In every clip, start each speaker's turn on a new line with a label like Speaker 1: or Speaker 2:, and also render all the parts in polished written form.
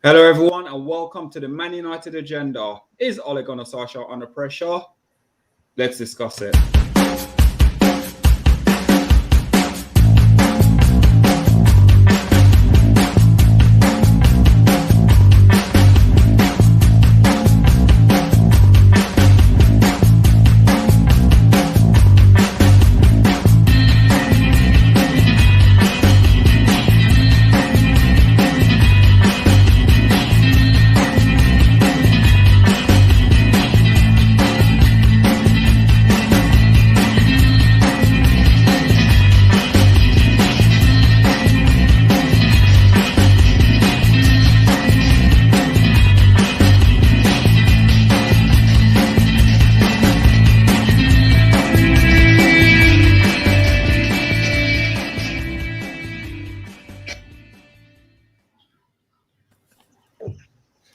Speaker 1: Hello, everyone, and welcome to the Man United Agenda. Is Ole Gunnar Solskjaar under pressure? Let's discuss it.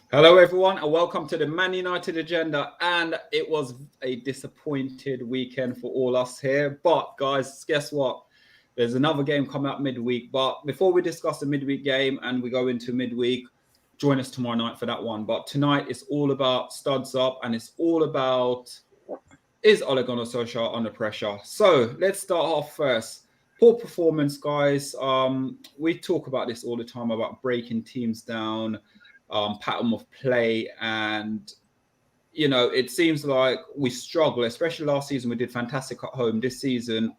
Speaker 1: Hello, everyone, and welcome to the Man United Agenda. And it was a disappointed weekend for all us here. But, guys, guess what? There's another game coming up midweek. But before we discuss the midweek game and we go into midweek, join us tomorrow night for that one. But tonight, it's all about studs up, and it's all about, is Ole Gunnar Solskjaar under pressure? So let's start off first. Poor performance, guys. We talk about this all the time, about breaking teams down, pattern of play, and it seems like we struggle, especially last season. We did fantastic at home. This season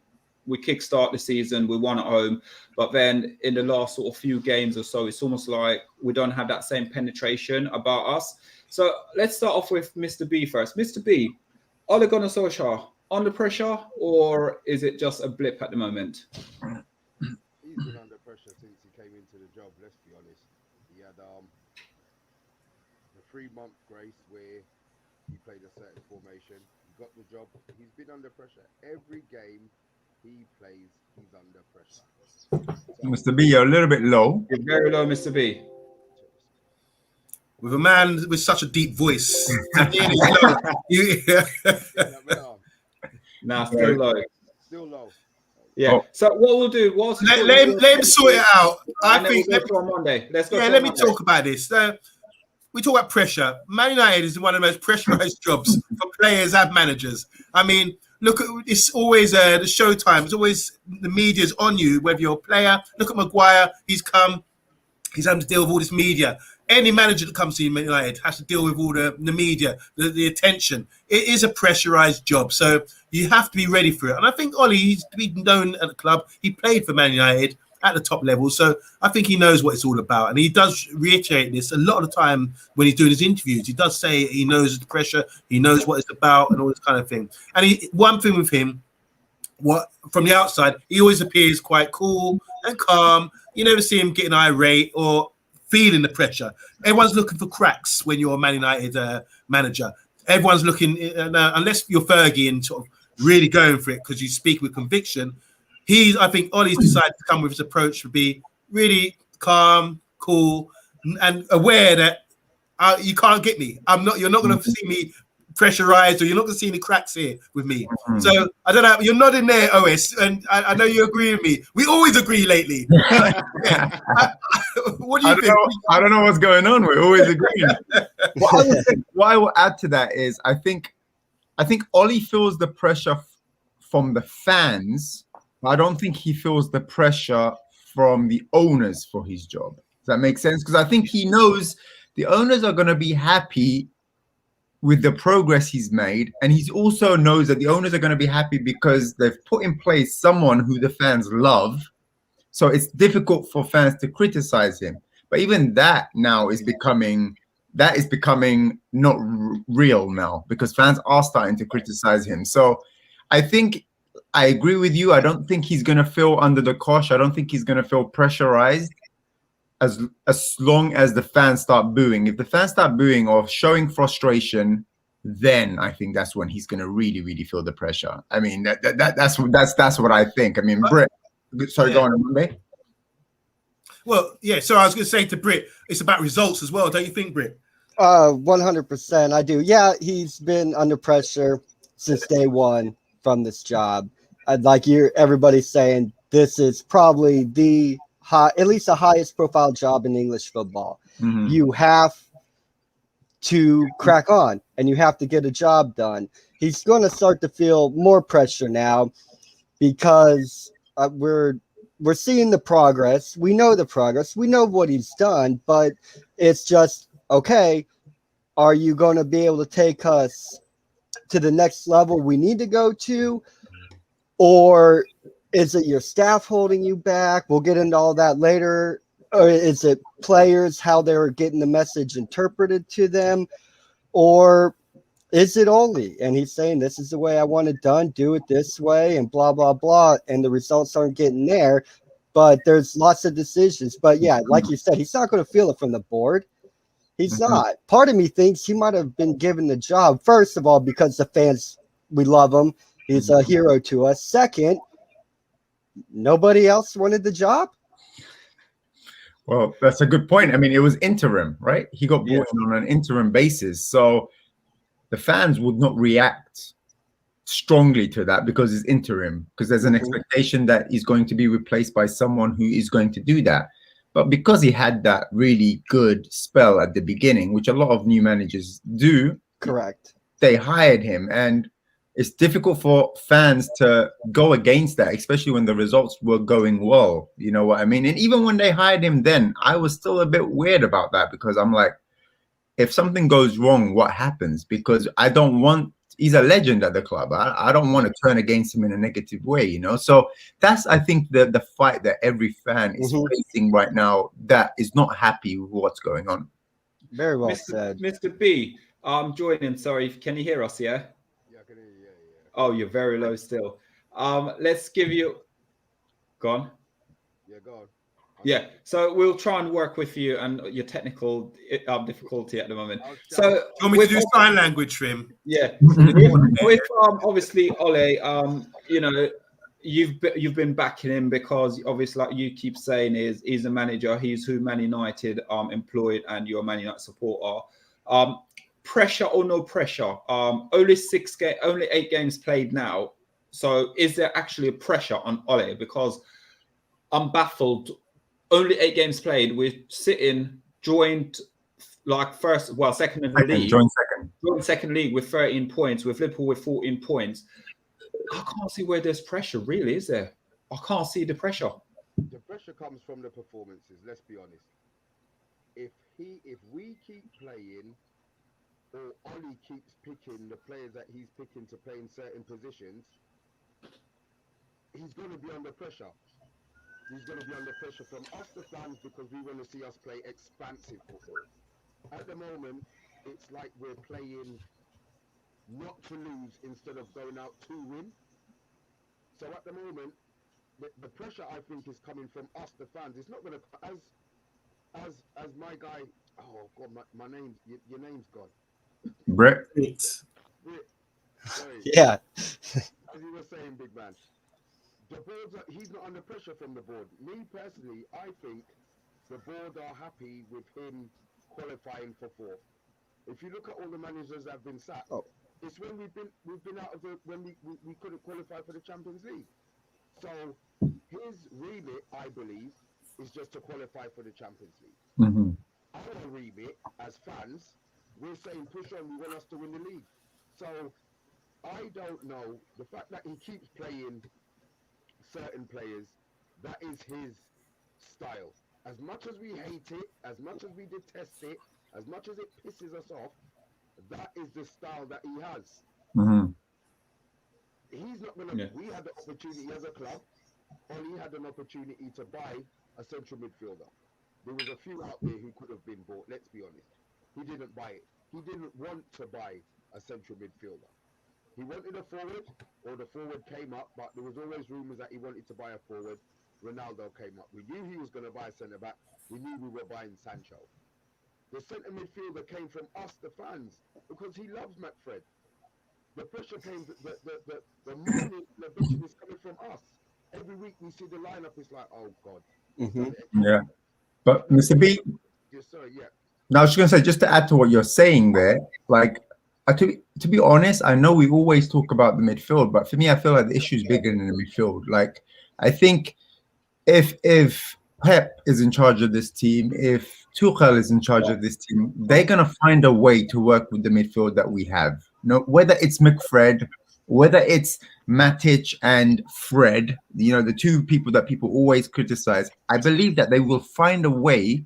Speaker 1: we kickstart the season, we won at home, but then in the last sort of few games or so, it's almost like we don't have that same penetration about us. So let's start off with Mr. B first. Mr. B, Ole Gunnar Solskjaar under pressure, or is it just a blip at the moment?
Speaker 2: He's been under pressure since he came into the job, let's be honest. He had the 3-month grace where he played a certain formation. He got the job. He's been under pressure. Every game he plays, he's under pressure.
Speaker 3: So, Mr. B, you're a little bit low.
Speaker 1: You're very low, Mr. B.
Speaker 4: With a man with such a deep voice.
Speaker 1: Nah, still low.
Speaker 2: Still low.
Speaker 1: Yeah. Oh. So what we'll do was
Speaker 4: let him sort it out. I think
Speaker 1: we'll go on Monday. Let's go.
Speaker 4: Yeah, let me talk about this. We talk about pressure. Man United is one of the most pressurized jobs for players and managers. I mean, look, it's always the showtime. It's always the media's on you, whether you're a player. Look at Maguire. He's having to deal with all this media. Any manager that comes to Man United has to deal with all the media, the attention. It is a pressurized job, so you have to be ready for it. And I think Ollie, he's been known at the club. He played for Man United at the top level, so I think he knows what it's all about. And he does reiterate this a lot of the time when he's doing his interviews. He does say he knows the pressure, he knows what it's about, and all this kind of thing. And one thing with him, from the outside, he always appears quite cool and calm. You never see him getting irate or feeling the pressure. Everyone's looking for cracks when you're a Man United manager. Everyone's looking, unless you're Fergie and sort of really going for it because you speak with conviction. I think Ollie's decided to come with his approach to be really calm, cool, and aware that you can't get me. You're not going to see me pressurized, or you're not going to see any cracks here with me. So I don't know. You're nodding there, OS, and I know you agree with me. We always agree lately. What do you think?
Speaker 3: I don't know what's going on. We're always agreeing. What I will add to that is I think Ollie feels the pressure from the fans. I don't think he feels the pressure from the owners for his job. Does that make sense? Because I think he knows the owners are going to be happy with the progress he's made. And he also knows that the owners are going to be happy because they've put in place someone who the fans love. So it's difficult for fans to criticize him. But even that now is becoming not real now, because fans are starting to criticize him. So I think I agree with you. I don't think he's going to feel under the cosh. I don't think he's going to feel pressurized as long as the fans start booing. If the fans start booing or showing frustration, then I think that's when he's going to really, really feel the pressure. I mean, that's what I think. I mean, Britt, sorry, go on, Monday.
Speaker 4: Well, yeah. So I was going to say to Britt, it's about results as well, don't you think, Britt?
Speaker 5: 100%, I do. Yeah, he's been under pressure since day one from this job. Like everybody's saying, this is probably the at least the highest profile job in English football.
Speaker 3: Mhm.
Speaker 5: You have to crack on and you have to get a job done. He's going to start to feel more pressure now because we're seeing the progress. We know the progress. We know what he's done, but it's just, okay, are you going to be able to take us to the next level we need to go to? Or is it your staff holding you back? We'll get into all that later. Or is it players, how they're getting the message interpreted to them? Or is it Oli? And he's saying, this is the way I want it done, do it this way, and blah, blah, blah. And the results aren't getting there. But there's lots of decisions. But yeah, like you said, he's not going to feel it from the board. He's not. Part of me thinks he might have been given the job, first of all, because the fans, we love him. He's a hero to us. Second, nobody else wanted the job.
Speaker 3: Well, that's a good point. I mean, it was interim, right? He got brought in on an interim basis. So the fans would not react strongly to that because it's interim, because there's an expectation that he's going to be replaced by someone who is going to do that. But because he had that really good spell at the beginning, which a lot of new managers do,
Speaker 5: correct,
Speaker 3: they hired him. And it's difficult for fans to go against that, especially when the results were going well. You know what I mean? And even when they hired him then, I was still a bit weird about that because I'm like, if something goes wrong, what happens? Because I don't want, he's a legend at the club. I don't want to turn against him in a negative way, you know? So that's, I think, the fight that every fan is facing right now that is not happy with what's going on.
Speaker 5: Very well said.
Speaker 1: Mr. B, joining, sorry, can you hear us, yeah?
Speaker 2: Yeah, I can hear you, yeah.
Speaker 1: Oh, you're very low still. Let's give you, go on.
Speaker 2: Yeah, go on.
Speaker 1: Yeah, so we'll try and work with you and your technical difficulty at the moment. So
Speaker 4: you want me to do sign language for him?
Speaker 1: Yeah, with obviously Ole, you know, you've been backing him because obviously, like you keep saying, he's a manager. He's who Man United employed, and you're a Man United supporter. Pressure or no pressure? Only 8 games played now. So is there actually a pressure on Ole? Because I'm baffled. Only 8 games played. We're sitting joined like second in the league.
Speaker 3: Joint
Speaker 1: second league with 13 points, with Liverpool with 14 points. I can't see where there's pressure, really, is there? I can't see the pressure.
Speaker 2: The pressure comes from the performances, let's be honest. If we keep playing, or Oli keeps picking the players that he's picking to play in certain positions, he's going to be under pressure. He's going to be under pressure from us, the fans, because we want to see us play expansive football. At the moment, it's like we're playing not to lose instead of going out to win. So at the moment, the pressure, I think, is coming from us, the fans. It's not going to, as my guy, oh God, my name, your name's gone.
Speaker 3: Brett.
Speaker 2: Sorry.
Speaker 5: Yeah.
Speaker 2: As you were saying, big man. The board, he's not under pressure from the board. Me personally, I think the board are happy with him qualifying for 4th. If you look at all the managers that have been sacked, it's when we've been out of when we couldn't qualify for the Champions League. So his remit, I believe, is just to qualify for the Champions League. Our remit as fans, we're saying push on, we want us to win the league. So I don't know, the fact that he keeps playing certain players, that is his style. As much as we hate it, as much as we detest it, as much as it pisses us off, that is the style that he has. He's not gonna. We had the opportunity as a club, or he had an opportunity to buy a central midfielder. There was a few out there who could have been bought. Let's be honest. He didn't buy it. He didn't want to buy a central midfielder. He wanted a forward, or the forward came up, but there was always rumours that he wanted to buy a forward. Ronaldo came up. We knew he was going to buy a centre-back. We knew we were buying Sancho. The centre midfielder came from us, the fans, because he loves McFred. The pressure came, the money, the vision is coming from us. Every week we see the lineup, it's like, oh God.
Speaker 3: Yeah. But Mr. B,
Speaker 2: sorry, yeah.
Speaker 3: now I was just going to say, just to add to what you're saying there, like, to be honest, I know we always talk about the midfield, but for me, I feel like the issue is bigger than the midfield. Like, I think if Pep is in charge of this team, if Tuchel is in charge of this team, they're going to find a way to work with the midfield that we have. Whether it's McFred, whether it's Matic and Fred, the two people that people always criticize, I believe that they will find a way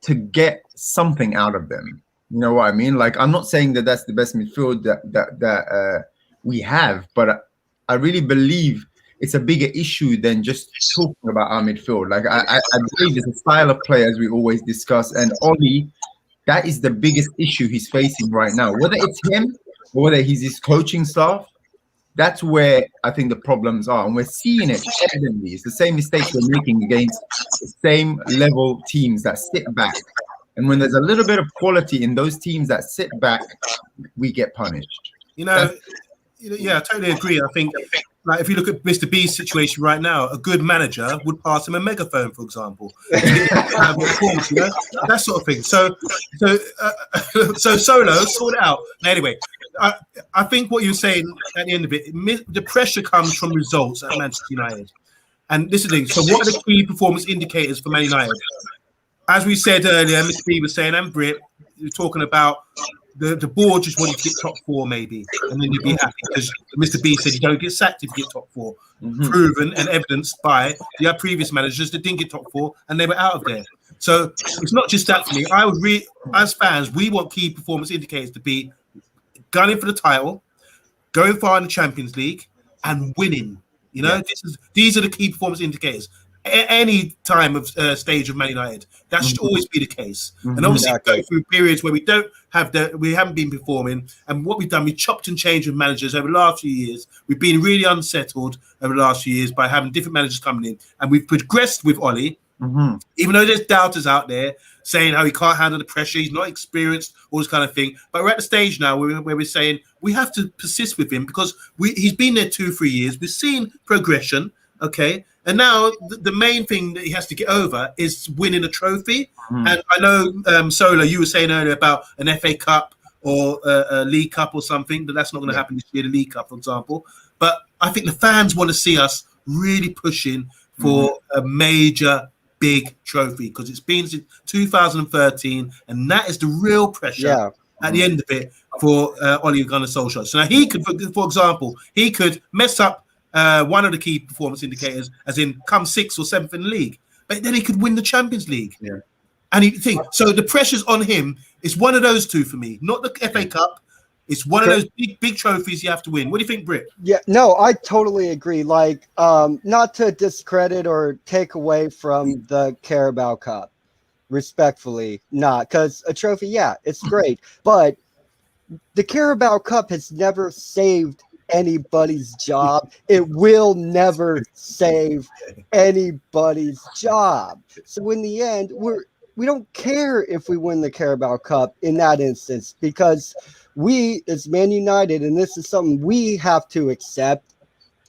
Speaker 3: to get something out of them. You know what I mean? Like, I'm not saying that that's the best midfield that we have, but I really believe it's a bigger issue than just talking about our midfield. Like, I believe it's a style of play, as we always discuss. And Oli, that is the biggest issue he's facing right now. Whether it's him or whether he's his coaching staff, that's where I think the problems are. And we're seeing it evidently. It's the same mistakes we're making against the same level teams that sit back. And when there's a little bit of quality in those teams that sit back, we get punished.
Speaker 4: Yeah, I totally agree. I think, like, if you look at Mr. B's situation right now, a good manager would pass him a megaphone, for example, that sort of thing. So Solo, sort it out. Anyway, I think what you're saying at the end of it, the pressure comes from results at Manchester United. And this is the thing. So what are the key performance indicators for Man United? As we said earlier, Mr. B was saying, and Britt, you're talking about the board just wanted to get top 4 maybe, and then you'd be happy because Mr. B said you don't get sacked if you get top 4. Proven and evidenced by the previous managers that didn't get top 4 and they were out of there. So it's not just that for me. I would as fans, we want key performance indicators to be gunning for the title, going far in the Champions League, and winning. These are the key performance indicators. Any time of stage of Man United, that should always be the case. And obviously, go through periods where we haven't been performing, and what we've done, we chopped and changed with managers over the last few years. We've been really unsettled over the last few years by having different managers coming in, and we've progressed with Oli. Even though there's doubters out there saying how he can't handle the pressure, he's not experienced, all this kind of thing. But we're at the stage now where we're saying we have to persist with him because he's been there 2-3 years. We've seen progression, okay. And now the main thing that he has to get over is winning a trophy. And I know, Solo, you were saying earlier about an FA Cup or a League Cup or something, but that's not going to happen this year, the League Cup, for example. But I think the fans want to see us really pushing for a major, big trophy because it's been since 2013, and that is the real pressure at the end of it for Ole Gunnar Solskjaer. So now he could, for example, he could mess up one of the key performance indicators, as in come 6th or 7th in the league, but then he could win the Champions League. And so the pressure's on him. It's one of those two for me, not the FA Cup. It's one of those big trophies you have to win. What do you think, Britt?
Speaker 5: Yeah, no, I totally agree. Like, not to discredit or take away from the Carabao Cup, respectfully, not, because a trophy, it's great, but the Carabao Cup has never saved anybody's job. It will never save anybody's job. So in the end, we don't care if we win the Carabao Cup in that instance, because we as Man United, and this is something we have to accept,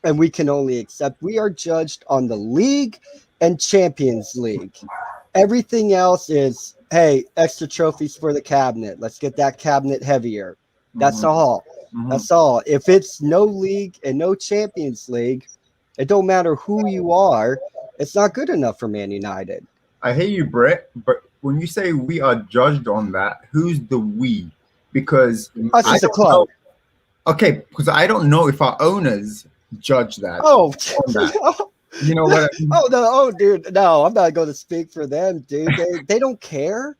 Speaker 5: and we can only accept, we are judged on the league and Champions League. Everything else is, hey, extra trophies for the cabinet. Let's get that cabinet heavier. That's all. That's all. If it's no league and no Champions League, it don't matter who you are. It's not good enough for Man United.
Speaker 3: I hear you, Brett, but when you say we are judged on that, who's the we? Because
Speaker 5: us as a club.
Speaker 3: Okay, because I don't know if our owners judge that.
Speaker 5: Oh,
Speaker 3: you know what? I mean?
Speaker 5: Dude, no, I'm not going to speak for them, dude. They don't care.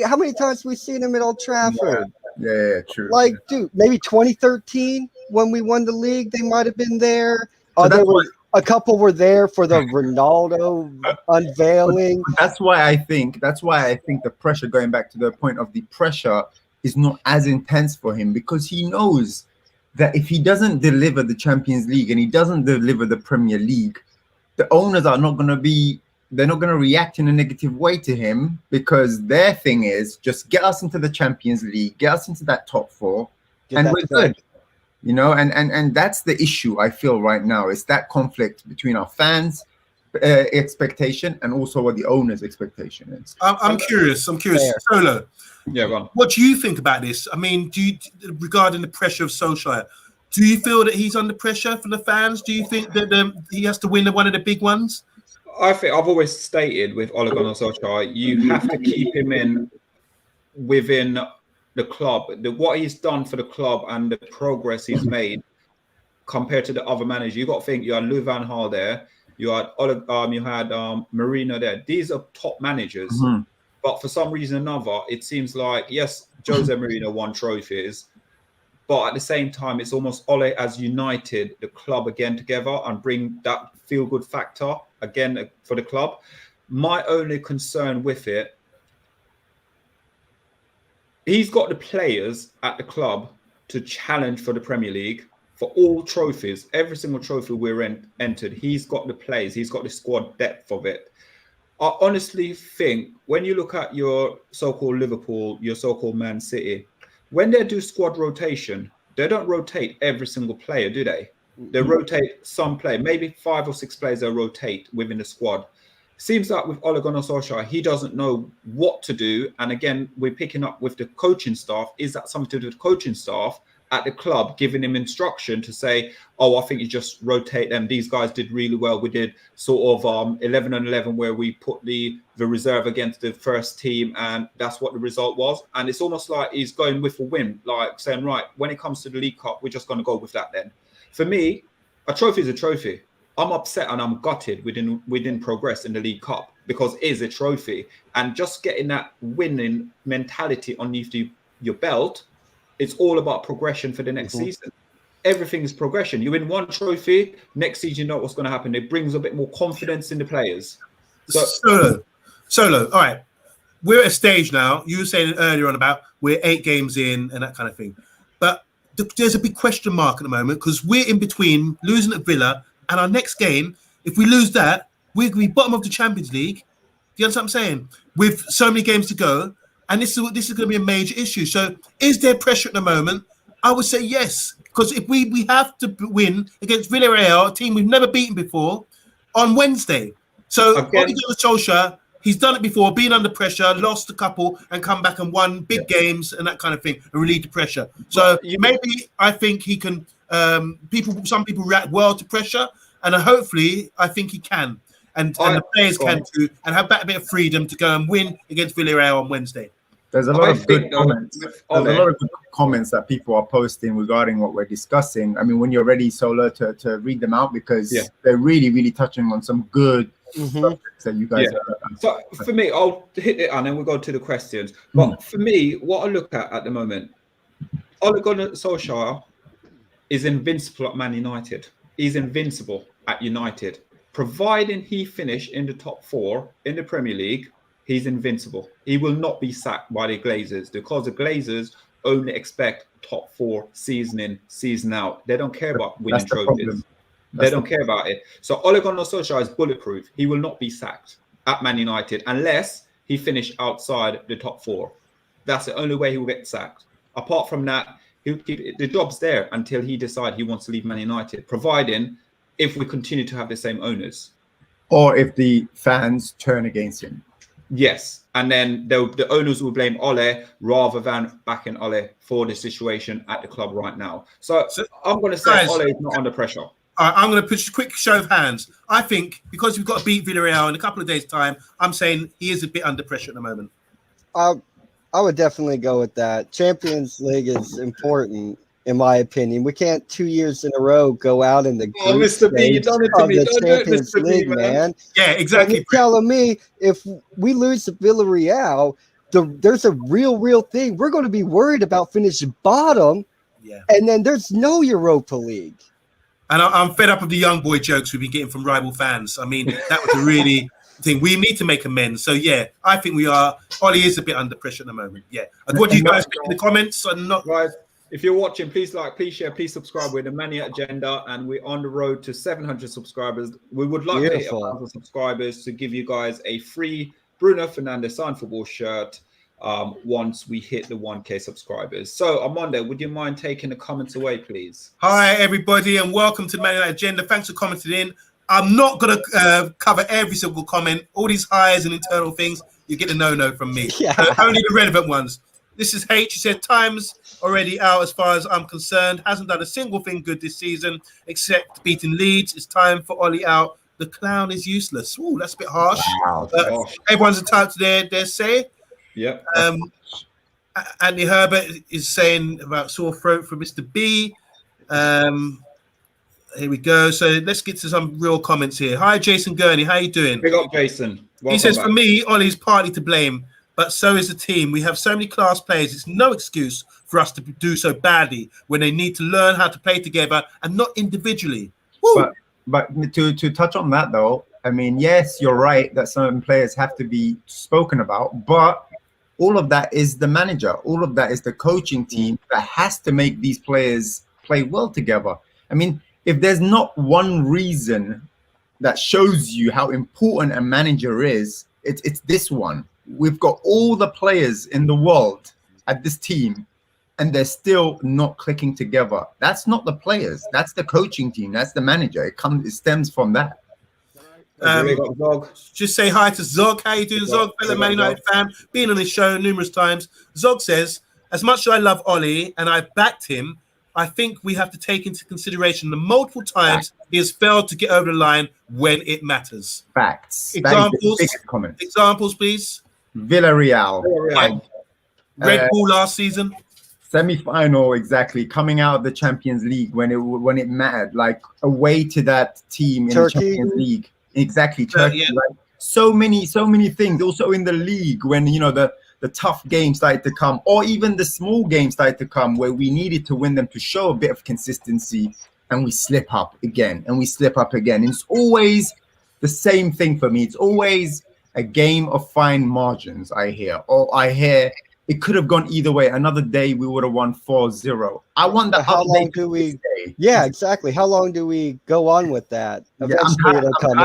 Speaker 5: How many times have we seen them at Old Trafford?
Speaker 3: Yeah, true.
Speaker 5: Like, dude, maybe 2013 when we won the league, they might have been there. A couple were there for the Ronaldo unveiling.
Speaker 3: That's why I think the pressure, going back to the point of the pressure, is not as intense for him, because he knows that if he doesn't deliver the Champions League and he doesn't deliver the Premier League, the owners are not going to they're not going to react in a negative way to him, because their thing is just get us into the Champions League, get us into that top 4, and we're good. You know, and that's the issue I feel right now. It's that conflict between our fans' expectation and also what the owner's expectation is.
Speaker 4: I'm curious. Solo.
Speaker 1: Yeah, go on.
Speaker 4: What do you think about this? I mean, regarding the pressure of Solskjaer, do you feel that he's under pressure from the fans? Do you think that he has to win one of the big ones?
Speaker 1: I think I've always stated with Ole Gunnar Solskjaer, you have to keep him in within the club. What he's done for the club and the progress he's made compared to the other managers. You got to think you had Louis van Gaal there, you had Marino there. These are top managers, but for some reason or another, it seems like yes, Jose Mourinho won trophies, but at the same time, it's almost Ole has united the club again together and bring that feel-good factor again for the club. My only concern with it, he's got the players at the club to challenge for the Premier League for all trophies. Every single trophy we're entered, he's got the players, he's got the squad depth of it. I honestly think when you look at your so-called Liverpool, your so-called Man City, when they do squad rotation, they don't rotate every single player, do they? They rotate some player, maybe 5 or 6 players they rotate within the squad. Seems like with Ole Gunnar Solskjaer, he doesn't know what to do. And again, we're picking up with the coaching staff. Is that something to do with the coaching staff at the club, giving him instruction to say, oh, I think you just rotate them. These guys did really well. We did sort of 11 and 11 where we put the reserve against the first team, and that's what the result was. And it's almost like he's going with a win, like saying, right, when it comes to the League Cup, we're just going to go with that then. For me, a trophy is a trophy. I'm upset and I'm gutted we didn't progress in the League Cup because it is a trophy. And just getting that winning mentality underneath your belt, it's all about progression for the next season. Everything is progression. You win one trophy, next season you know what's going to happen. It brings a bit more confidence in the players.
Speaker 4: Solo. All right. We're at a stage now. You were saying earlier on about we're 8 games in and that kind of thing. But there's a big question mark at the moment because we're in between losing at Villa and our next game. If we lose that, we're going to be bottom of the Champions League. Do you understand what I'm saying? With so many games to go. And this is going to be a major issue. So is there pressure at the moment? I would say yes. Because if we have to win against Villarreal, a team we've never beaten before, on Wednesday. So again, Solskjaer, he's done it before, been under pressure, lost a couple, and come back and won big games and that kind of thing, and relieve the pressure. So maybe I think he can. Some people react well to pressure, and hopefully I think he can, and the players can too, and have that bit of freedom to go and win against Villarreal on Wednesday.
Speaker 3: There's a lot of good comments. There's a lot of good comments that people are posting regarding what we're discussing. I mean, when you're ready, Solo, to read them out because they're really, really touching on some good subjects that you guys are.
Speaker 1: So for me, I'll hit it and then we'll go to the questions. But for me, what I look at the moment, Ole Gunnar Solskjaer is invincible at Man United. He's invincible at United. Providing he finish in the top 4 in the Premier League, he's invincible. He will not be sacked by the Glazers because the Glazers only expect top 4 season in, season out. They don't care about winning trophies. They don't care about it. So Ole Gunnar Solskjaer is bulletproof. He will not be sacked at Man United unless he finishes outside the top 4. That's the only way he will get sacked. Apart from that, he'll keep the job's there until he decides he wants to leave Man United, providing if we continue to have the same owners.
Speaker 3: Or if the fans turn against him.
Speaker 1: Yes, and then the owners will blame Ole rather than backing Ole for the situation at the club right now. So I'm going to say Ole is not under pressure.
Speaker 4: I'm going to put a quick show of hands. I think because we've got to beat Villarreal in a couple of days' time, I'm saying he is a bit under pressure at the moment.
Speaker 5: I would definitely go with that. Champions League is important, in my opinion. We can't 2 years in a row go out in the group
Speaker 1: Mr. B, you done it to me.
Speaker 5: The Champions League, man.
Speaker 4: Yeah, exactly.
Speaker 5: You're telling me if we lose to Villarreal, there's a real thing. We're going to be worried about finishing bottom, and then there's no Europa League.
Speaker 4: And I'm fed up of the young boy jokes we've been getting from rival fans. I mean, that was a really thing. We need to make amends. So, yeah, I think we are. Ollie is a bit under pressure at the moment. Yeah. And what do you guys think in the comments?
Speaker 1: Guys, if you're watching, please like, please share, please subscribe. We're the Mania Agenda, and we're on the road to 700 subscribers. We would like to hit 1,000 subscribers to give you guys a free Bruno Fernandes signed football shirt once we hit the 1K subscribers. So, Armando, would you mind taking the comments away, please?
Speaker 4: Hi, everybody, and welcome to the Mania Agenda. Thanks for commenting in. I'm not going to cover every single comment. All these highs and internal things, you get a no-no from me. Only the relevant ones. This is H. He said, time's already out as far as I'm concerned. Hasn't done a single thing good this season except beating Leeds. It's time for Ollie out. the clown is useless. Ooh, that's a bit harsh.
Speaker 3: Wow.
Speaker 4: Everyone's entitled to their say.
Speaker 1: Yep.
Speaker 4: Andy Herbert is saying about sore throat for Mr. B. Here we go. So let's get to some real comments here. Hi, Jason Gurney. How you doing?
Speaker 1: Big up, Jason. Welcome
Speaker 4: He says,
Speaker 1: back.
Speaker 4: for me, Ollie's partly to blame, but so is the team. We have so many class players. It's no excuse for us to do so badly when they need to learn how to play together and not individually. Woo!
Speaker 3: But to touch on that, though, I mean, yes, you're right that certain players have to be spoken about, but all of that is the manager. All of that is the coaching team that has to make these players play well together. I mean, if there's not one reason that shows you how important a manager is, it's this one. We've got all the players in the world at this team, and they're still not clicking together. That's not the players. That's the coaching team. That's the manager. It stems from that.
Speaker 4: Just say hi to Zog. How you doing, Zog? Fellow Man United fan, been on his show numerous times. Zog says, as much as I love Ollie and I backed him, I think we have to take into consideration the multiple times he has failed to get over the line when it matters.
Speaker 3: Facts.
Speaker 4: Examples, please.
Speaker 3: Villarreal.
Speaker 4: Red Bull last season.
Speaker 3: Semi-final, exactly. Coming out of the Champions League when it mattered, like away to that team in
Speaker 5: Turkey.
Speaker 3: the Champions League. Exactly, Turkey.
Speaker 4: Yeah.
Speaker 3: Like, so many things. Also in the league when the tough games started to come, or even the small games started to come where we needed to win them to show a bit of consistency, and we slip up again, and it's always the same thing for me. It's always a game of fine margins. I hear it could have gone either way. Another day we would have won 4-0. I want that.
Speaker 5: How long do we? Yeah, exactly. How long do we go on with that? Eventually it'll come.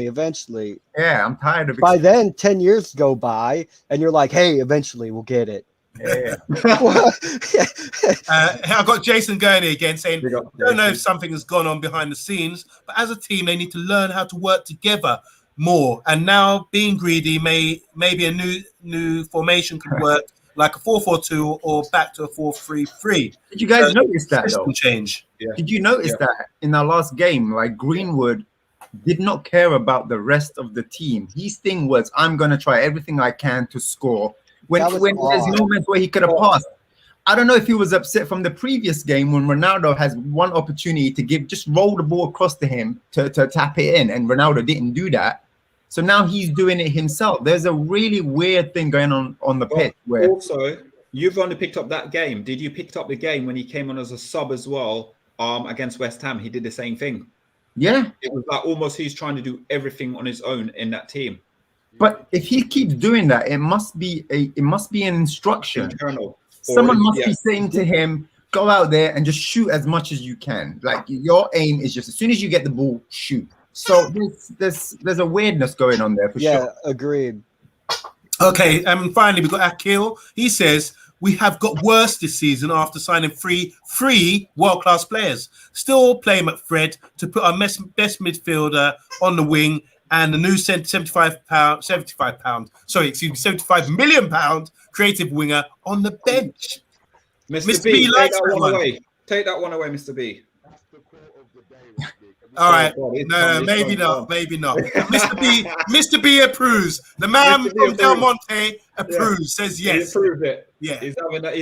Speaker 5: Eventually.
Speaker 3: Yeah, I'm tired of it.
Speaker 5: By then, 10 years go by, and you're like, "Hey, eventually we'll get it."
Speaker 3: Yeah.
Speaker 4: I've got Jason Gurney again saying, I don't know if something has gone on behind the scenes, but as a team, they need to learn how to work together more. And now being greedy, maybe a new formation could work. Like a 4-4-2 or back to a 4-3-3.
Speaker 3: Did you guys notice that though?
Speaker 4: Change.
Speaker 3: Yeah. Did you notice that in our last game, like Greenwood did not care about the rest of the team. His thing was, I'm going to try everything I can to score. When there's moments where he could have passed. I don't know if he was upset from the previous game when Ronaldo has one opportunity to just roll the ball across to him to tap it in, and Ronaldo didn't do that. So now he's doing it himself. There's a really weird thing going on the pitch. Where
Speaker 1: also, you've only picked up that game. Did you pick up the game when he came on as a sub as well against West Ham? He did the same thing.
Speaker 3: Yeah.
Speaker 1: It was like almost he's trying to do everything on his own in that team.
Speaker 3: But if he keeps doing that, it must be an instruction.
Speaker 1: Internal.
Speaker 3: Someone must be saying to him, go out there and just shoot as much as you can. Like your aim is just as soon as you get the ball, shoot. So there's a weirdness going on there for sure.
Speaker 5: Yeah, agreed.
Speaker 4: Okay, and finally we've got Akil. He says we have got worse this season after signing three world-class players. Still playing McFred to put our best midfielder on the wing and the new 75 million pound creative winger on the bench.
Speaker 1: Mr. B, take that one away, Mr. B.
Speaker 4: All right, no, maybe not. Mr. B approves. The man from Del Monte approves. Says yes.
Speaker 1: He approved it.
Speaker 4: Yeah,
Speaker 1: he's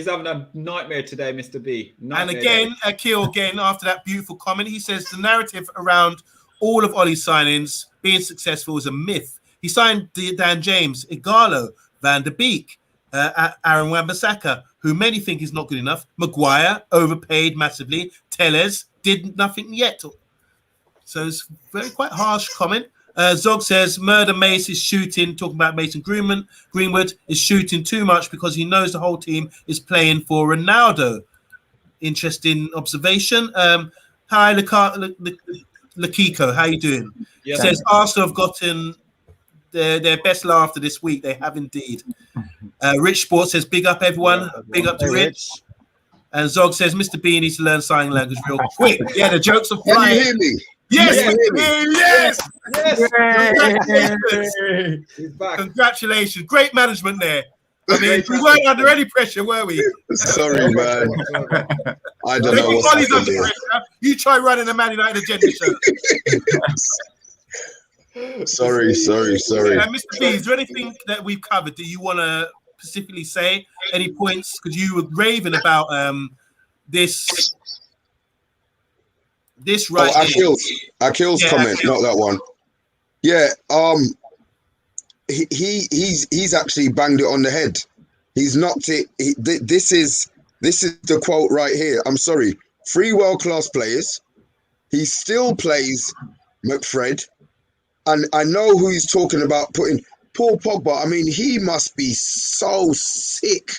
Speaker 1: having a nightmare today, Mr. B.
Speaker 4: And again, Akil again after that beautiful comment, he says the narrative around all of Ollie's signings being successful is a myth. He signed Dan James, Igalo, Van der Beek, Aaron Wan-Bissaka, who many think is not good enough. Maguire overpaid massively. Tellez did nothing yet. So it's quite harsh comment. Zog says Murder Mace is shooting, talking about Mason Greenwood is shooting too much because he knows the whole team is playing for Ronaldo. Interesting observation. Hi, Lakiko, how you doing? Yeah, says Arsenal have gotten their best laughter this week. They have indeed. Rich Sports says big up everyone. Big up to Rich. And Zog says Mr. B needs to learn sign language real quick. Yeah, the jokes are flying.
Speaker 2: Can you hear me?
Speaker 4: Yes,
Speaker 1: yes. He's back.
Speaker 4: Congratulations. Great management there. I mean, we weren't under any pressure, were we?
Speaker 2: Sorry, man. I don't know what's
Speaker 4: under pressure. You try running a Man United agenda show.
Speaker 2: Sorry.
Speaker 4: Mr. B, is there anything that we've covered that you want to specifically say? Any points? Because you were raving about this right here.
Speaker 2: Akil's comment, not that one. Yeah, he's actually banged it on the head. He's knocked it. This is the quote right here. I'm sorry. 3 world-class players. He still plays McFred. And I know who he's talking about putting Paul Pogba. I mean, he must be so sick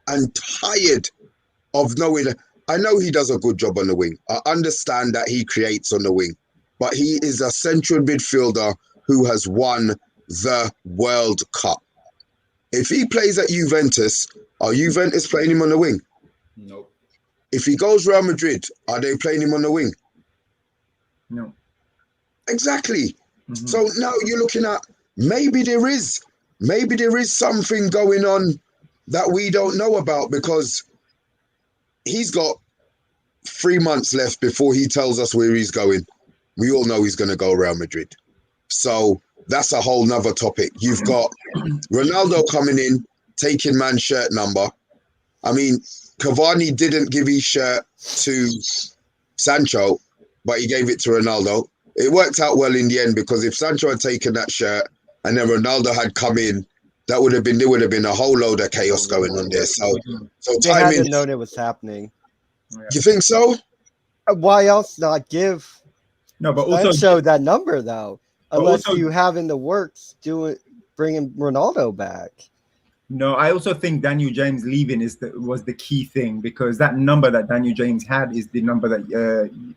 Speaker 2: and tired of knowing. I know he does a good job on the wing. I understand that he creates on the wing. But he is a central midfielder who has won the World Cup. If he plays at Juventus, are Juventus playing him on the wing?
Speaker 1: Nope.
Speaker 2: If he goes Real Madrid, are they playing him on the wing?
Speaker 3: No.
Speaker 2: Exactly. So now you're looking at maybe there is something going on that we don't know about, because he's got 3 months left before he tells us where he's going. We all know he's going to go Real Madrid. So that's a whole nother topic. You've got Ronaldo coming in, taking man's shirt number. I mean, Cavani didn't give his shirt to Sancho, but he gave it to Ronaldo. It worked out well in the end, because if Sancho had taken that shirt and then Ronaldo had come in, there would have been a whole load of chaos going on there. So
Speaker 5: They hadn't known it was happening.
Speaker 2: You think so?
Speaker 5: Why else not give
Speaker 3: No, but also
Speaker 5: Sancho that number though? Unless
Speaker 3: also-
Speaker 5: you have in the works bringing Ronaldo back.
Speaker 3: No, I also think Daniel James leaving was the key thing, because that number that Daniel James had is the number that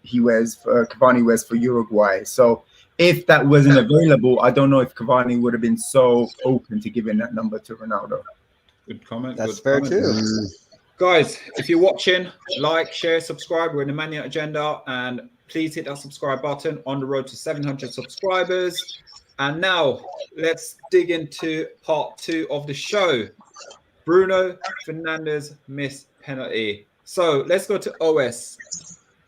Speaker 3: Cavani wears for Uruguay. So if that wasn't available, I don't know if Cavani would have been so open to giving that number to Ronaldo.
Speaker 1: Good comment.
Speaker 5: That's
Speaker 1: good
Speaker 5: fair
Speaker 1: comment.
Speaker 5: too.
Speaker 1: Guys, if you're watching, like, share, subscribe. We're in the Man United Agenda, and please hit that subscribe button. On the road to 700 subscribers. And now let's dig into part 2 of the show. Bruno Fernandes missed penalty. So let's go to OS.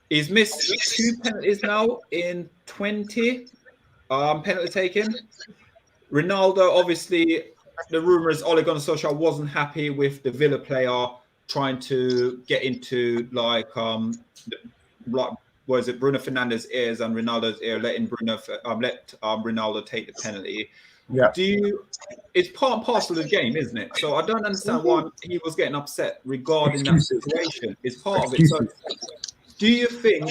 Speaker 1: He's missed 2 penalties now in 20 penalty taken. Ronaldo, obviously, the rumor is Ole Gunnar Solskjaar wasn't happy with the Villa player trying to get into was it Bruno Fernandes' ears and Ronaldo's ear, letting Ronaldo take the penalty.
Speaker 3: Yeah.
Speaker 1: It's part and parcel of the game, isn't it? So I don't understand why he was getting upset regarding that situation. It's part of it. So do you think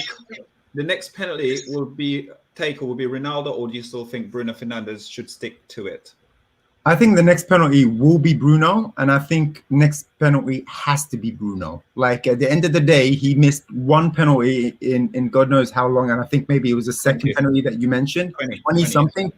Speaker 1: the next penalty will be Ronaldo, or do you still think Bruno Fernandes should stick to it?
Speaker 3: I think the next penalty will be Bruno, and I think next penalty has to be Bruno. Like, at the end of the day, he missed 1 penalty in God knows how long, and I think maybe it was the second penalty that you mentioned, 20 something.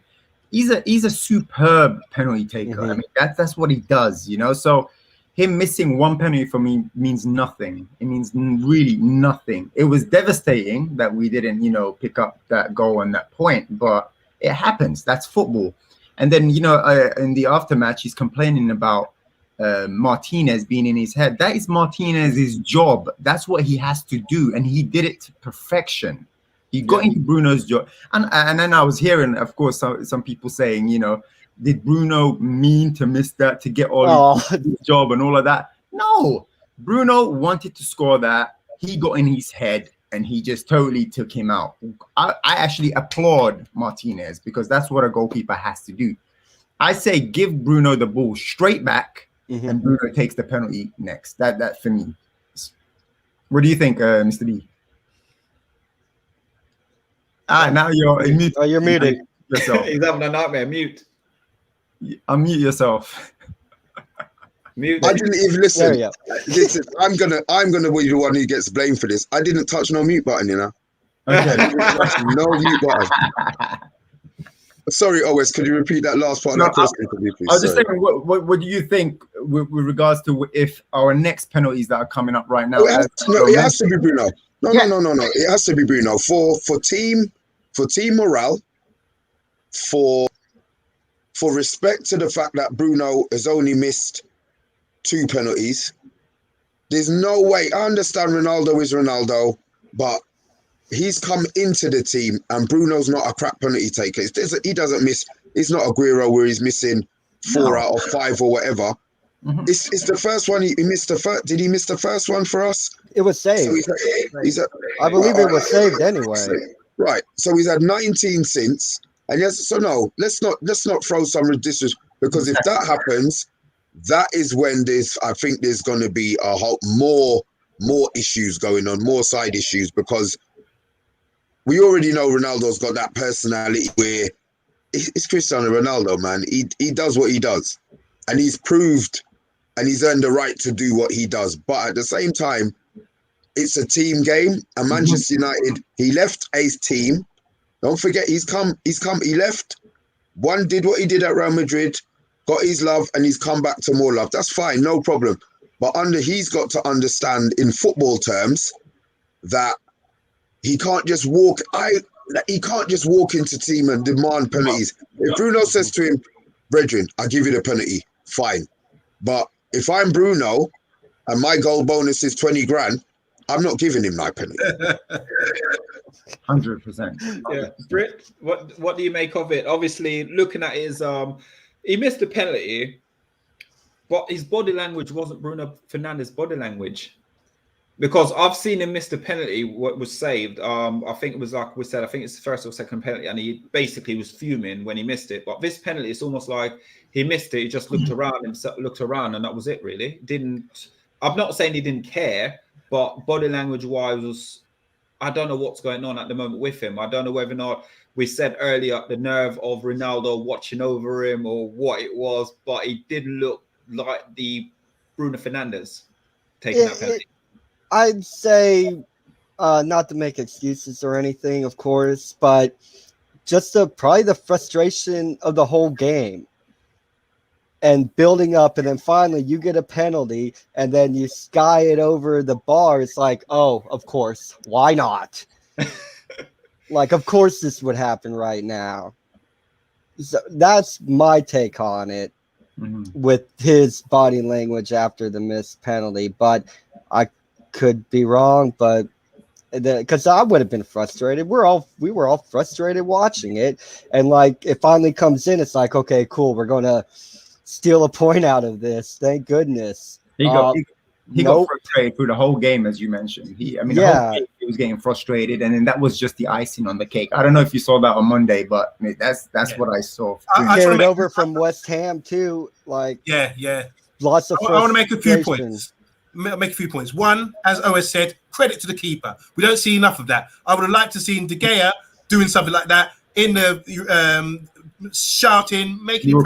Speaker 3: He's a superb penalty taker. I mean, that's what he does, you know. So him missing 1 penalty for me means nothing. It means really nothing. It was devastating that we didn't, pick up that goal and that point, but it happens. That's football. And then, in the aftermatch, he's complaining about Martinez being in his head. That is Martinez's job. That's what he has to do. And he did it to perfection. He got into Bruno's job. And then I was hearing, of course, some people saying, did Bruno mean to miss that to get all his job and all of that? No. Bruno wanted to score that. He got in his head, and he just totally took him out. I actually applaud Martinez, because that's what a goalkeeper has to do. I say give Bruno the ball straight back, and Bruno takes the penalty next. That for me. What do you think, Mr. B? Now you're muted.
Speaker 5: Oh, you're muted.
Speaker 3: Yourself.
Speaker 1: He's having a nightmare. Mute.
Speaker 3: Unmute yourself.
Speaker 1: Mute.
Speaker 2: I didn't even listen.
Speaker 5: There
Speaker 2: Listen, I'm gonna be the one who gets blamed for this. I didn't touch no mute button,
Speaker 3: Okay.
Speaker 2: No mute button. Sorry, Owes, could you repeat that last part of that question for me, please?
Speaker 3: I was just saying, what do you think with regards to if our next penalties that are coming up right now?
Speaker 2: It has to be Bruno. No. It has to be Bruno for team morale, for respect to the fact that Bruno has only missed 2 penalties. There's no way. I understand Ronaldo is Ronaldo, but he's come into the team, and Bruno's not a crap penalty taker. He doesn't miss. It's not Aguero where he's missing 4 out of 5 or whatever.
Speaker 3: Mhm.
Speaker 2: It's the first one he missed. Did he miss the first one for us?
Speaker 5: It was saved.
Speaker 2: So
Speaker 5: I believe it was saved anyway.
Speaker 2: Right. So he's had 19 since. And yes, so no, let's not throw some ridiculous, because if that happens, that is when I think there's going to be a whole more issues going on, more side issues, because we already know Ronaldo's got that personality where it's Cristiano Ronaldo, man. He does what he does, and he's proved and he's earned the right to do what he does. But at the same time, it's a team game, and Manchester United, he left a team. Don't forget, he left. One did what he did at Real Madrid, got his love, and he's come back to more love. That's fine, no problem. But he's got to understand in football terms that he can't just walk. He can't just walk into team and demand penalties. If Bruno says to him, "Brethren, I'll give you the penalty," fine. But if I'm Bruno and my goal bonus is 20 grand, I'm not giving him my penalty.
Speaker 3: 100%.
Speaker 1: Yeah, Britt, what do you make of it? Obviously, looking at his he missed the penalty, but his body language wasn't Bruno Fernandes' body language, because I've seen him miss the penalty. What was saved? I think it was like we said. I think it's the first or second penalty, and he basically was fuming when he missed it. But this penalty, it's almost like he missed it. He just looked around and that was it. Really, I'm not saying he didn't care, but body language wise, I don't know what's going on at the moment with him. I don't know whether or not we said earlier the nerve of Ronaldo watching over him or what it was, but he didn't look like the Bruno Fernandes taking that penalty.
Speaker 5: I'd say, not to make excuses or anything, of course, but just probably the frustration of the whole game and building up, and then finally you get a penalty, and then you sky it over the bar. It's like, oh, of course, why not? Like, of course this would happen right now. So that's my take on it with his body language after the missed penalty. But I could be wrong, but because I would have been frustrated. We were all frustrated watching it, and like it finally comes in, it's like, okay, cool, we're gonna steal a point out of this. Thank goodness.
Speaker 3: He got frustrated through the whole game, as you mentioned. The whole game, he was getting frustrated, and then that was just the icing on the cake. I don't know if you saw that on Monday, but I mean, that's what I saw.
Speaker 5: I carried over from West Ham too. Like, lots of.
Speaker 4: I want to make a few points. Make a few points. One, as OS said, credit to the keeper. We don't see enough of that. I would have liked to see De Gea doing something like that in the shouting, making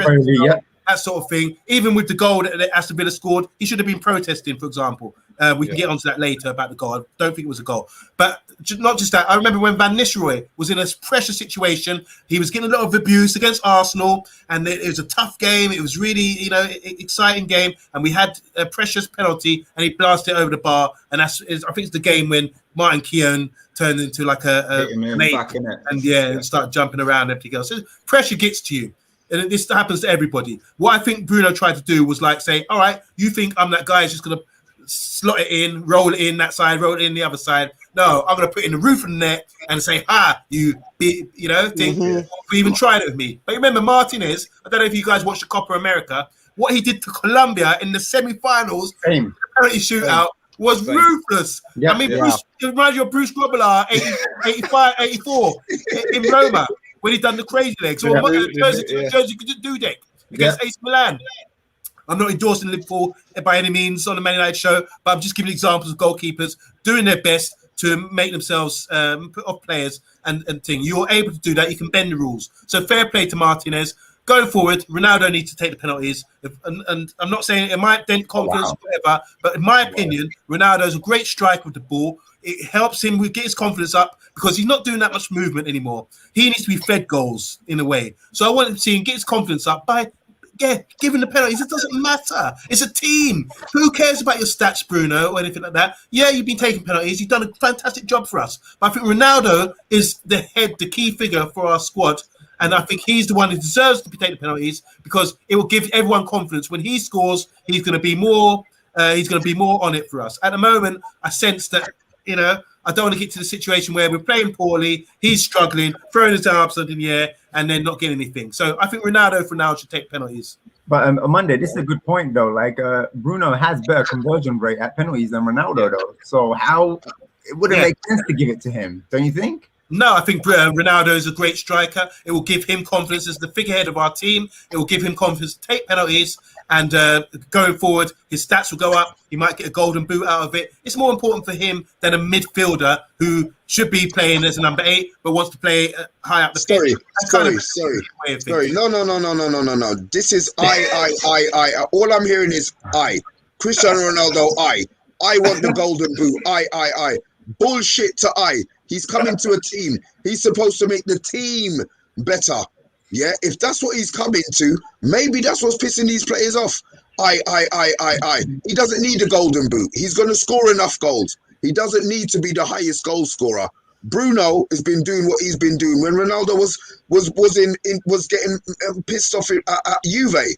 Speaker 4: that sort of thing. Even with the goal that Aston Villa scored, he should have been protesting, for example. We can get onto that later about the goal. I don't think it was a goal. But not just that. I remember when Van Nistelrooy was in a pressure situation. He was getting a lot of abuse against Arsenal, and it was a tough game. It was really, exciting game, and we had a precious penalty, and he blasted it over the bar. And I think it's the game when Martin Keown turned into like a mate, and start jumping around and everything else. So pressure gets to you. And this happens to everybody. What I think Bruno tried to do was like say, all right, you think I'm that guy who's just going to slot it in, roll it in that side, roll it in the other side. No, I'm going to put it in the roof of the net and say, you even tried it with me. But remember, Martinez, I don't know if you guys watched the Copa America, what he did to Colombia in the semi-finals, the penalty shootout, was ruthless.
Speaker 3: Yeah,
Speaker 4: Bruce, it reminds you of Bruce Grobbelaar, 85, 84 in Roma, when he done the crazy legs. Or Jersey Dudek against AC Milan. I'm not endorsing Liverpool by any means on the Man United show, but I'm just giving examples of goalkeepers doing their best to make themselves put off players and thing. You're able to do that. You can bend the rules. So fair play to Martinez. Going forward, Ronaldo needs to take the penalties. And I'm not saying it might dent confidence or whatever, but in my opinion, Ronaldo's a great striker with the ball. It helps him get his confidence up because he's not doing that much movement anymore. He needs to be fed goals in a way. So I want to see him get his confidence up by giving the penalties. It doesn't matter. It's a team. Who cares about your stats, Bruno, or anything like that? Yeah, you've been taking penalties. You've done a fantastic job for us. But I think Ronaldo is the key figure for our squad. And I think he's the one who deserves to be taking penalties because it will give everyone confidence. When he scores, he's going to be more. He's going to be more on it for us. At the moment, I sense that I don't want to get to the situation where we're playing poorly, he's struggling, throwing his arms up in the air, and then not getting anything. So I think Ronaldo for now should take penalties.
Speaker 3: But Monday, this is a good point though. Like Bruno has better conversion rate at penalties than Ronaldo though. So how it wouldn't make sense to give it to him, don't you think?
Speaker 4: No, I think Ronaldo is a great striker. It will give him confidence as the figurehead of our team. It will give him confidence to take penalties. And going forward, his stats will go up. He might get a golden boot out of it. It's more important for him than a midfielder who should be playing as a number 8, but wants to play high up the pitch.
Speaker 2: Sorry. No. This is I. All I'm hearing is I. Cristiano Ronaldo, I want the golden boot. I. Bullshit to I. He's coming to a team. He's supposed to make the team better. Yeah, if that's what he's coming to, maybe that's what's pissing these players off. I. He doesn't need a golden boot. He's going to score enough goals. He doesn't need to be the highest goal scorer. Bruno has been doing what he's been doing when Ronaldo was getting pissed off at Juve.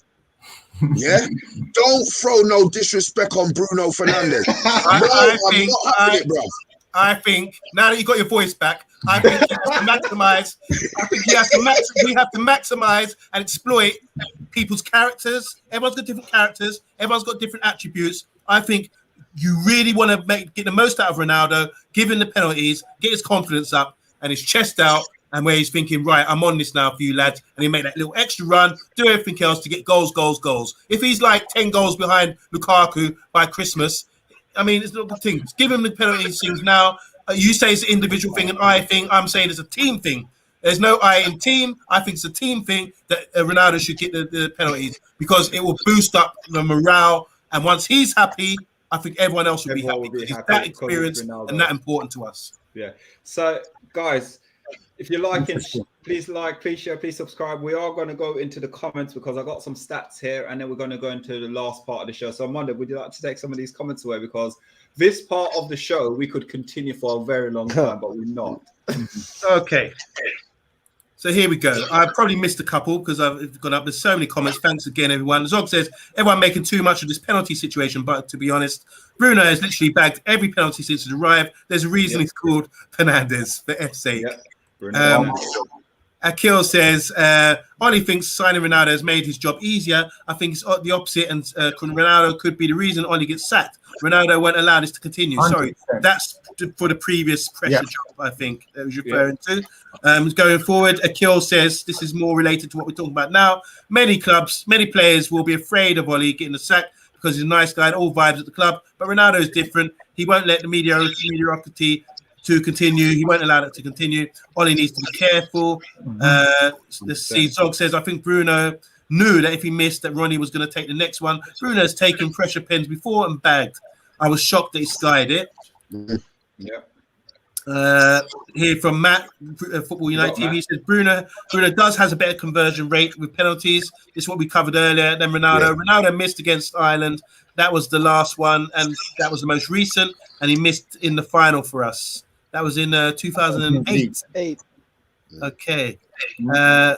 Speaker 2: Yeah, don't throw no disrespect on Bruno Fernandes. I'm not having it, bro.
Speaker 4: I think now that you got your voice back, I think he has to maximize. I think we have to maximize and exploit people's characters. Everyone's got different characters. Everyone's got different attributes. I think you really want to get the most out of Ronaldo, give him the penalties, get his confidence up and his chest out, and where he's thinking, right, I'm on this now for you lads, and he make that little extra run, do everything else to get goals. If he's like 10 goals behind Lukaku by Christmas, I mean, it's not the thing. Give him the penalties things now. You say it's an individual thing, an I thing. I'm saying it's a team thing. There's no I in team. I think it's a team thing that Ronaldo should get the penalties because it will boost up the morale. And once he's happy, I think everyone else will be happy. He's that experienced and that important to us.
Speaker 1: Yeah. So, guys, if you're liking, please like, please share, please subscribe. We are going to go into the comments because I got some stats here, and then we're going to go into the last part of the show. So, Amanda, would you like to take some of these comments away? Because this part of the show, we could continue for a very long time, but we're not.
Speaker 4: Okay. So here we go. I probably missed a couple because I've gone up. There's so many comments. Thanks again, everyone. Zog says, everyone making too much of this penalty situation, but to be honest, Bruno has literally bagged every penalty since he's arrived. There's a reason it's called Fernandes, for F's sake. Akil says, Ollie thinks signing Ronaldo has made his job easier. I think it's the opposite, and Ronaldo could be the reason Ollie gets sacked. Ronaldo won't allow this to continue. 100%. Sorry, that's for the previous pressure job, I think that was referring to. Going forward, Akil says this is more related to what we're talking about now. Many clubs, many players will be afraid of Ollie getting the sack because he's a nice guy and all vibes at the club. But Ronaldo is different. He won't let the mediocrity to continue. He won't allow it to continue. Ollie needs to be careful. Let's see. Zog says, I think Bruno knew that if he missed, that Ronnie was going to take the next one. Bruno's taken pressure pens before and bagged. I was shocked that he skied it. Here from Matt, Football United TV, says Bruno has a better conversion rate with penalties. This is what we covered earlier. Then Ronaldo. Ronaldo missed against Ireland. That was the last one, and that was the most recent. And he missed in the final for us. That was in 2008. Okay. All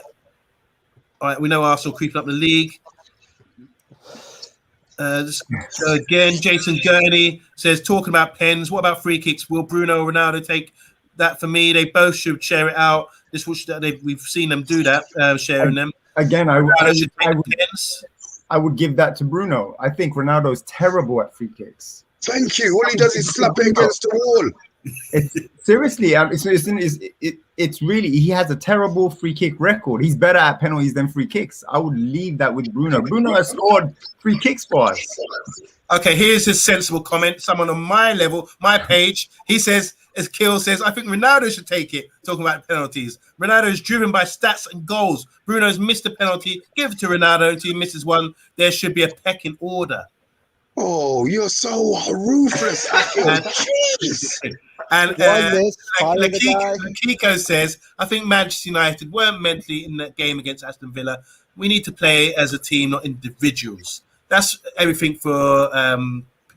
Speaker 4: right, we know Arsenal creeping up the league. So again, Jason Gurney says, talking about pens, what about free kicks? Will Bruno or Ronaldo take that? For me, they both should share it out. We've seen them do that, sharing them.
Speaker 3: Again, I would give that to Bruno. I think Ronaldo's terrible at free kicks.
Speaker 2: Thank you. All he does is slap it against the wall.
Speaker 3: Seriously, it's really, he has a terrible free kick record. He's better at penalties than free kicks. I would leave that with Bruno. Bruno has scored free kicks for us.
Speaker 4: Okay, here's his sensible comment. Someone on my level, my page, he says, as Kill says, I think Ronaldo should take it, talking about penalties. Ronaldo is driven by stats and goals. Bruno's missed a penalty. Give it to Ronaldo until he misses one. There should be a pecking order.
Speaker 2: Oh, you're so ruthless. Jeez.
Speaker 4: And Kiko says, I think Manchester United weren't mentally in that game against Aston Villa. We need to play as a team, not individuals. That's everything for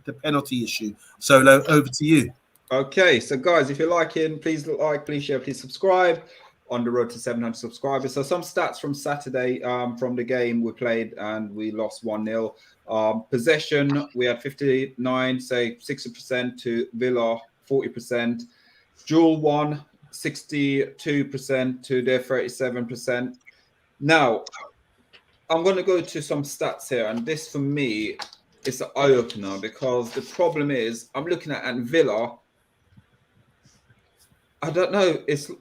Speaker 4: the penalty issue. Solo, over to you.
Speaker 1: Okay, so guys, if you're liking, please like, please share, please subscribe. On the road to 700 subscribers. So some stats from Saturday from the game we played and we lost 1-0. Possession, we had 59, say 60% to Villa, 40%. Jewel won 62% to their 37%. Now, I'm going to go to some stats here, and this for me is an eye-opener because the problem is I'm looking at Villa. I don't know. It's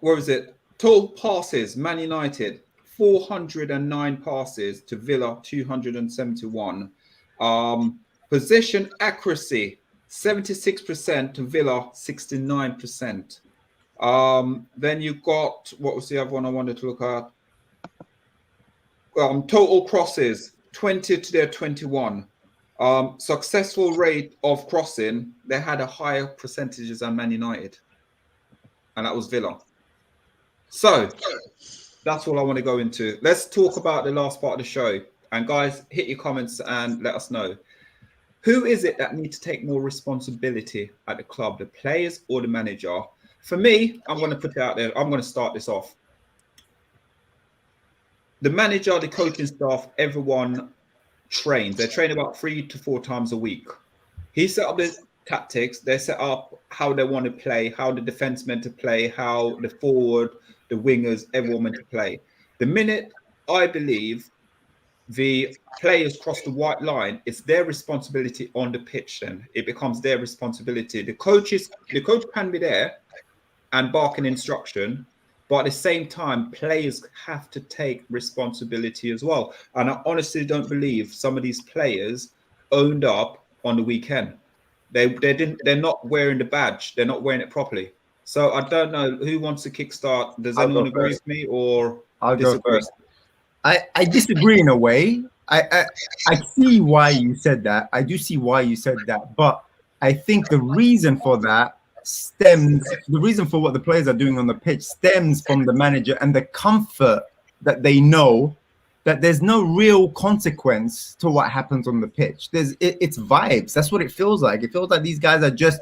Speaker 1: where is it? Total passes, Man United, 409 passes to Villa, 271. Possession accuracy, 76% to Villa, 69%. Then you got, what was the other one I wanted to look at? Total crosses, 20 to their 21. Successful rate of crossing, they had a higher percentages than Man United. And that was Villa. So that's all I want to go into. Let's talk about the last part of the show. And guys, hit your comments and let us know. Who is it that needs to take more responsibility at the club, the players or the manager? For me, I'm going to put it out there. I'm going to start this off. The manager, the coaching staff, everyone trains. They train about 3 to 4 times a week. He set up the tactics. They set up how they want to play, how the defense meant to play, how the forward, the wingers, everyone meant to play. The minute I believe the players cross the white line, it's their responsibility on the pitch. Then it becomes their responsibility. The coach can be there and bark an instruction, but at the same time, players have to take responsibility as well. And I honestly don't believe some of these players owned up on the weekend. They're not wearing the badge. They're not wearing it properly. So I don't know who wants to kickstart. Does anyone agree with me or
Speaker 3: I'll
Speaker 1: disagree?
Speaker 3: go first. I disagree in a way. I see why you said that. I do see why you said that. But I think the reason for that the reason for what the players are doing on the pitch stems from the manager and the comfort that they know that there's no real consequence to what happens on the pitch. It's vibes. That's what it feels like. It feels like these guys are just,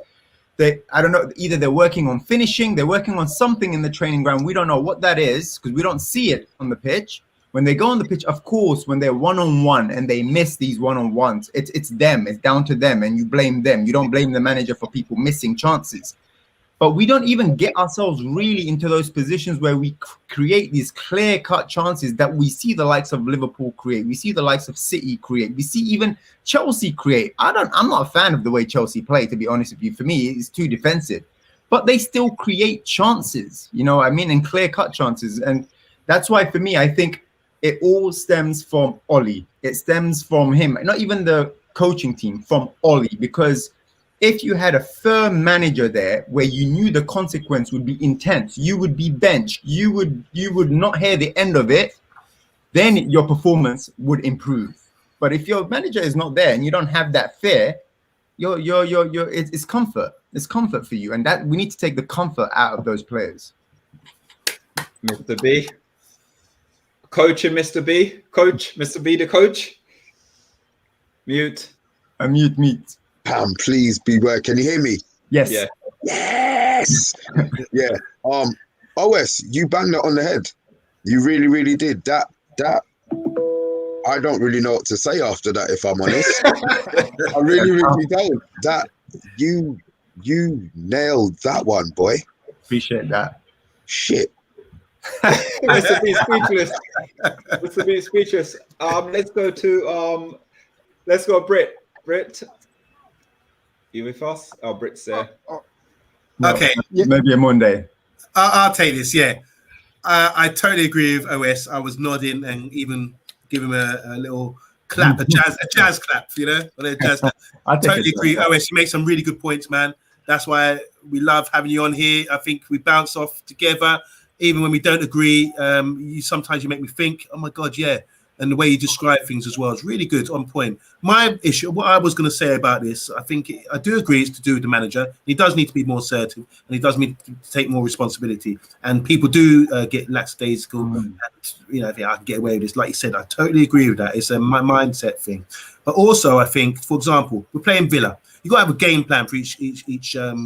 Speaker 3: I don't know, either they're working on finishing, they're working on something in the training ground. We don't know what that is because we don't see it on the pitch. When they go on the pitch, of course, when they're one-on-one and they miss these one-on-ones, it's them. It's down to them, and you blame them. You don't blame the manager for people missing chances. But we don't even get ourselves really into those positions where we create these clear-cut chances that we see the likes of Liverpool create. We see the likes of City create. We see even Chelsea create. I'm not a fan of the way Chelsea play, to be honest with you. For me, it's too defensive. But they still create chances, you know what I mean, and clear-cut chances. And that's why, for me, I think it all stems from Oli. It stems from him, not even the coaching team, from Oli. Because if you had a firm manager there where you knew the consequence would be intense, you would be benched, you would not hear the end of it, then your performance would improve. But if your manager is not there and you don't have that fear, it's comfort. It's comfort for you. And that we need to take the comfort out of those players.
Speaker 1: Mr. B. Coach and Mr. B. Coach, Mr. B, the coach. Mute.
Speaker 3: Mute.
Speaker 2: Pam, please beware. Can you hear me?
Speaker 3: Yes.
Speaker 1: Yeah.
Speaker 2: Yes. Yeah. OS, you banged it on the head. You really, really did. That. I don't really know what to say after that, if I'm honest. I really, really don't. That you nailed that one, boy.
Speaker 3: Appreciate that.
Speaker 2: Shit.
Speaker 1: Mr. B speechless. Mr. B speechless. Let's go Brit. Brit, you with us? Oh, Brit's there.
Speaker 3: No,
Speaker 4: Okay.
Speaker 3: Maybe a Monday.
Speaker 4: I'll take this. Yeah, I totally agree with OS. I was nodding and even giving him a little clap, a jazz clap. You know, a jazz clap.
Speaker 3: I
Speaker 4: Totally agree, OS. You make some really good points, man. That's why we love having you on here. I think we bounce off together. Even when we don't agree, sometimes you make me think, oh my God, yeah. And the way you describe things as well is really good, on point. My issue, what I was going to say about this, I do agree it's to do with the manager. He does need to be more assertive and he does need to take more responsibility. And people do get lackadaisical. And, I think I can get away with this. Like you said, I totally agree with that. It's a mindset thing. But also, I think, for example, we're playing Villa. You got to have a game plan for each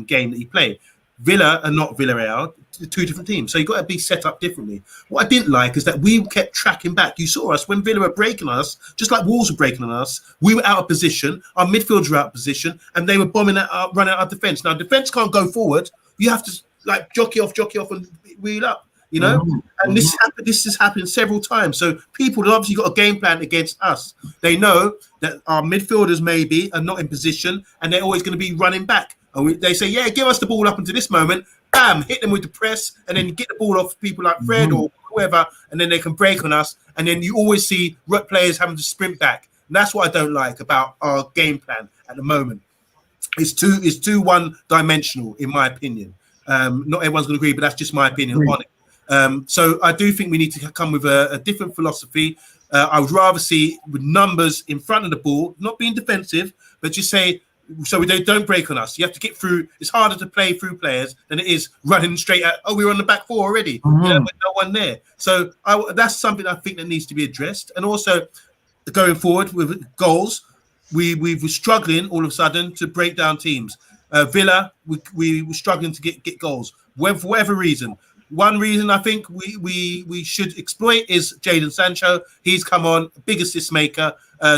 Speaker 4: game that you play. Villa are not Villarreal, two different teams. So you've got to be set up differently. What I didn't like is that we kept tracking back. You saw us when Villa were breaking us, just like Wolves were breaking on us. We were out of position. Our midfielders were out of position, and they were bombing running out of defence. Now, defence can't go forward. you have to like jockey off and wheel up. You know, and this has happened several times. So people have obviously got a game plan against us. They know that our midfielders maybe are not in position, and they're always going to be running back. And they say, "Yeah, give us the ball up until this moment." Bam, hit them with the press, and then get the ball off people like Fred or whoever, and then they can break on us. And then you always see players having to sprint back. And that's what I don't like about our game plan at the moment. It's too one-dimensional, in my opinion. Not everyone's going to agree, but that's just my opinion on it. So I do think we need to come with a different philosophy. I would rather see with numbers in front of the ball, not being defensive, but just say, so they don't break on us. You have to get through. It's harder to play through players than it is running straight at, oh, we're on the back four already. You know, with no one there. So that's something I think that needs to be addressed. And also going forward with goals, we were struggling all of a sudden to break down teams. Villa, we were struggling to get goals. For whatever reason. One reason I think we should exploit is Jadon Sancho. He's come on, big assist maker,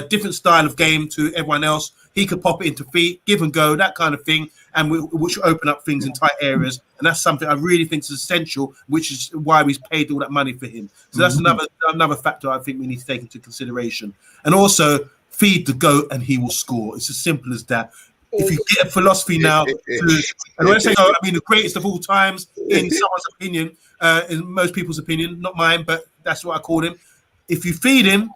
Speaker 4: different style of game to everyone else. He could pop it into feet, give and go, that kind of thing, and which will open up things in tight areas. And that's something I really think is essential, which is why we've paid all that money for him. So that's another factor I think we need to take into consideration. And also, feed the goat and he will score. It's as simple as that. If you get a philosophy now, and when I say I mean the greatest of all times in someone's opinion, in most people's opinion, not mine, but that's what I call him. If you feed him,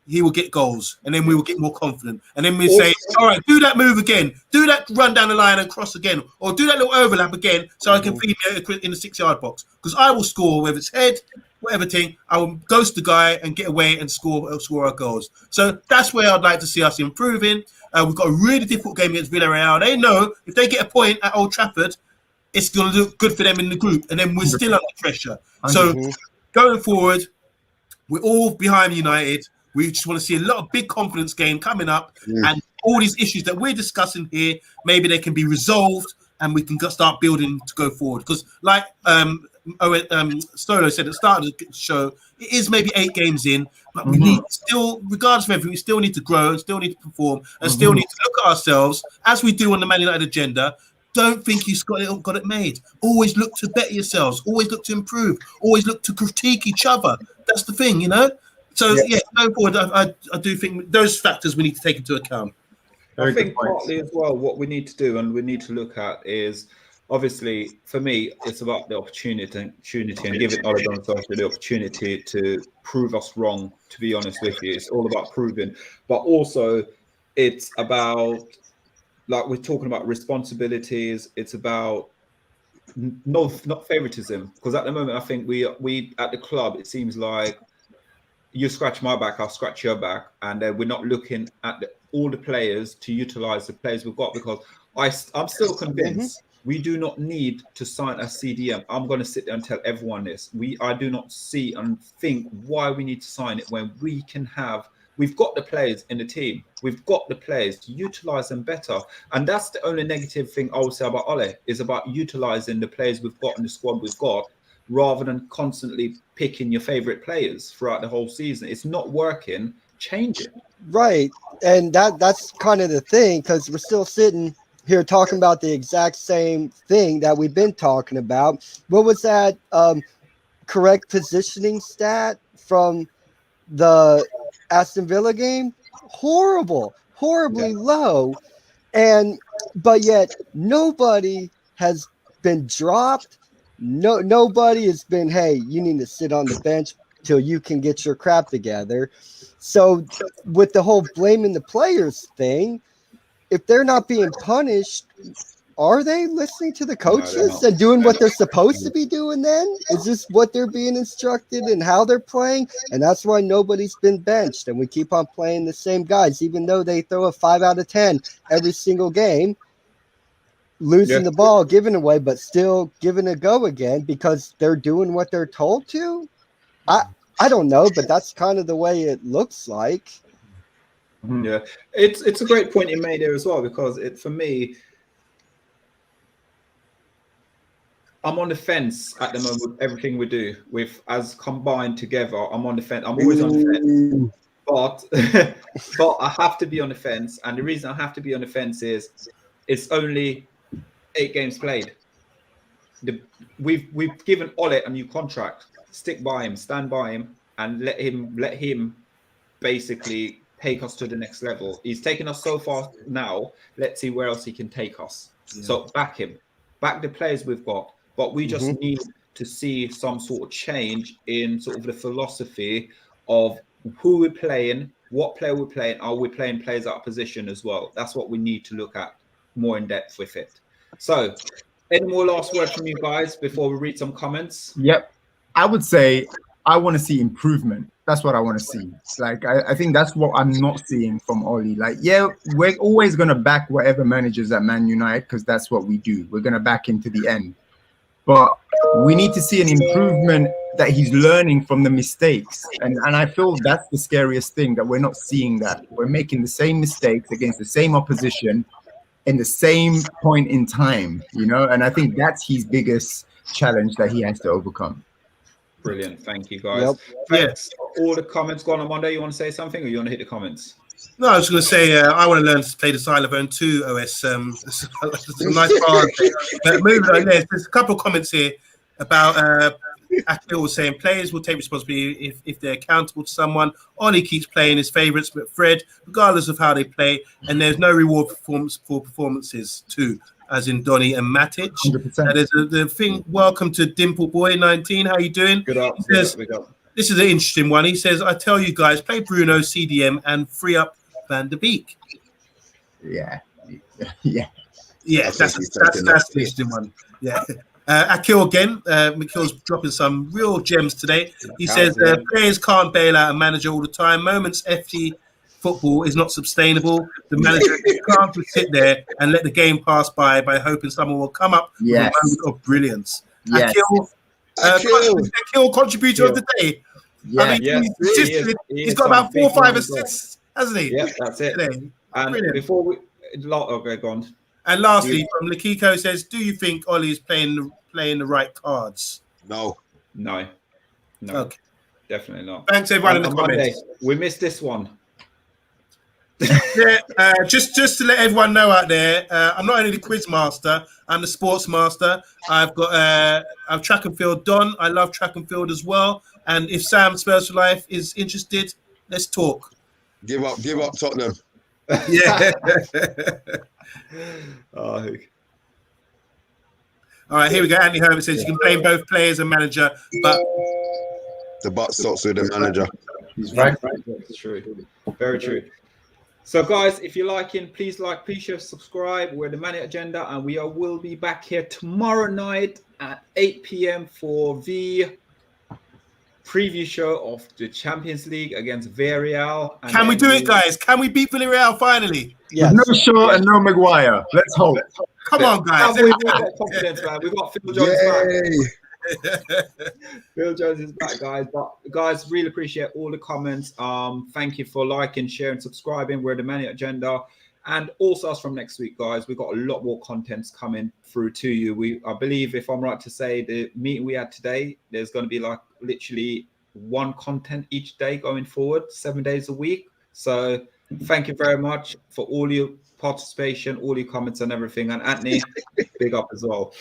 Speaker 4: he will get goals, and then we will get more confident. And then we say, all right, do that move again, do that run down the line and cross again, or do that little overlap again, so I can feed me in the 6-yard box, because I will score whether it's head, whatever thing. I will ghost the guy and get away and score our goals. So that's where I'd like to see us improving. We've got a really difficult game against Villarreal. They know if they get a point at Old Trafford, it's going to look good for them in the group, and then we're still under pressure. So going forward, we're all behind United. We just want to see a lot of big confidence game coming up, and all these issues that we're discussing here, maybe they can be resolved, and we can start building to go forward. Because like Stolo said at the start of the show, it is maybe 8 games in, but we need still, regardless of everything, we still need to grow, still need to perform, and still need to look at ourselves as we do on the Man United agenda. Don't think you've got it made. Always look to better yourselves. Always look to improve. Always look to critique each other. That's the thing, you know. So going forward, I do think those factors we need to take into account.
Speaker 1: I think partly as well, what we need to do and we need to look at is, obviously, for me, it's about the opportunity and giving Ole Gunnar Solskjaer the opportunity to prove us wrong, to be honest with you. It's all about proving. But also, it's about, like we're talking about responsibilities, it's about not favoritism. Because at the moment, I think we at the club, it seems like you scratch my back, I'll scratch your back. And we're not looking at all the players to utilize the players we've got, because I'm still convinced we do not need to sign a CDM. I'm going to sit there and tell everyone this. I do not see and think why we need to sign it when we've got the players in the team. We've got the players to utilize them better. And that's the only negative thing I would say about Ole, is about utilizing the players we've got in the squad we've got, rather than constantly picking your favorite players throughout the whole season. It's not working. Change it.
Speaker 5: Right. And that's kind of the thing, because we're still sitting here talking about the exact same thing that we've been talking about. What was that correct positioning stat from the Aston Villa game? Horribly low. But yet nobody has been dropped. Nobody has been, hey, you need to sit on the bench till you can get your crap together. So with the whole blaming the players thing, if they're not being punished, are they listening to the coaches and doing what they're supposed to be doing then? Is this what they're being instructed and how they're playing? And that's why nobody's been benched. And we keep on playing the same guys, even though they throw a 5 out of 10 every single game, losing the ball, giving away, but still giving a go again because they're doing what they're told to. I don't know, but that's kind of the way it looks like.
Speaker 1: Yeah, it's a great point you made there as well, because for me, I'm on the fence at the moment with everything we do. As combined together, I'm on the fence. I'm always on the fence, but I have to be on the fence, and the reason I have to be on the fence is it's only 8 games played. we've given Ole a new contract. Stick by him, stand by him, and let him basically take us to the next level. He's taken us so far now. Let's see where else he can take us. Yeah. So back him, back the players we've got, but we just need to see some sort of change in sort of the philosophy of who we're playing, what player we're playing. Are we playing players out of position as well? That's what we need to look at more in depth with it. So, any more last words from you guys before we read some comments?
Speaker 3: Yep. I would say I want to see improvement. That's what I want to see. Like, I think that's what I'm not seeing from Oli. Like, yeah, we're always going to back whatever managers at Man United because that's what we do. We're going to back him to the end. But we need to see an improvement that he's learning from the mistakes. And I feel that's the scariest thing, that we're not seeing that. We're making the same mistakes against the same opposition in the same point in time, you know? And I think that's his biggest challenge that he has to overcome.
Speaker 1: Brilliant. Thank you, guys. Thanks for all the comments. Go on, Monday. You want to say something or you want to hit the comments?
Speaker 4: No, I was going to say I want to learn to play the xylophone too, OS. It's a nice part. Moving on, there's a couple of comments here about Akil was saying players will take responsibility if they're accountable to someone. Ollie keeps playing his favourites, but Fred, regardless of how they play, and there's no reward for performances too, as in Donny and Matic. There's the thing. Welcome to Dimple Boy 19. How you doing?
Speaker 1: Good up.
Speaker 4: This is an interesting one. He says, I tell you guys, play Bruno, CDM, and free up Van de Beek.
Speaker 3: Yeah.
Speaker 4: That's the interesting one. Yeah. Akil again. Akil's dropping some real gems today. He says, players can't bail out a manager all the time. Moments FT football is not sustainable. The manager can't just sit there and let the game pass by hoping someone will come up with a moment of brilliance.
Speaker 3: Yes.
Speaker 4: Akil contributor of the day.
Speaker 3: Yeah,
Speaker 4: I mean, he's got about 4 or 5 assists, hasn't he?
Speaker 1: Yeah, that's it.
Speaker 4: Today.
Speaker 1: And
Speaker 4: Brilliant.
Speaker 1: before we, okay, go on.
Speaker 4: And lastly, from Lakiko says, "Do you think Ollie is playing the right cards?"
Speaker 2: No.
Speaker 4: Okay,
Speaker 1: definitely not.
Speaker 4: Thanks everyone in the comments.
Speaker 1: We missed this one.
Speaker 4: Just to let everyone know out there, I'm not only the quiz master, I'm the sports master. I've got track and field Don. I love track and field as well. And if Sam Spurs for Life is interested, let's talk.
Speaker 2: Give up Tottenham.
Speaker 4: Yeah.
Speaker 1: Oh.
Speaker 4: All right, here we go. Andy Herbert says you can blame both players and manager, but
Speaker 2: the butt stops with the manager.
Speaker 3: He's right.
Speaker 1: That's true. Very true. So, guys, if you're liking, please share, subscribe. We're the Money Agenda, and we will be back here tomorrow night at 8 p.m. for the preview show of the Champions League against Villarreal.
Speaker 4: Can we do it, guys? Can we beat Villarreal finally?
Speaker 3: Yes. No Shaw and no Maguire. Let's hope.
Speaker 4: Come on, guys.
Speaker 1: We've got confidence, man. We've got Phil Jones back. Phil Jones is back, guys. But guys, really appreciate all the comments. Thank you for liking, sharing, subscribing. We're the Money Agenda. And also us from next week, guys. We've got a lot more contents coming through to you. I believe, if I'm right to say, the meeting we had today, there's going to be like literally one content each day going forward, 7 days a week. So thank you very much for all your participation, all your comments and everything. And Anthony, big up as well.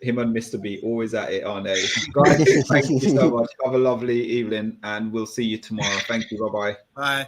Speaker 1: Him and Mr. B, always at it, aren't they? Guys, thank you so much. Have a lovely evening and we'll see you tomorrow. Thank you. Bye-bye.
Speaker 4: Bye.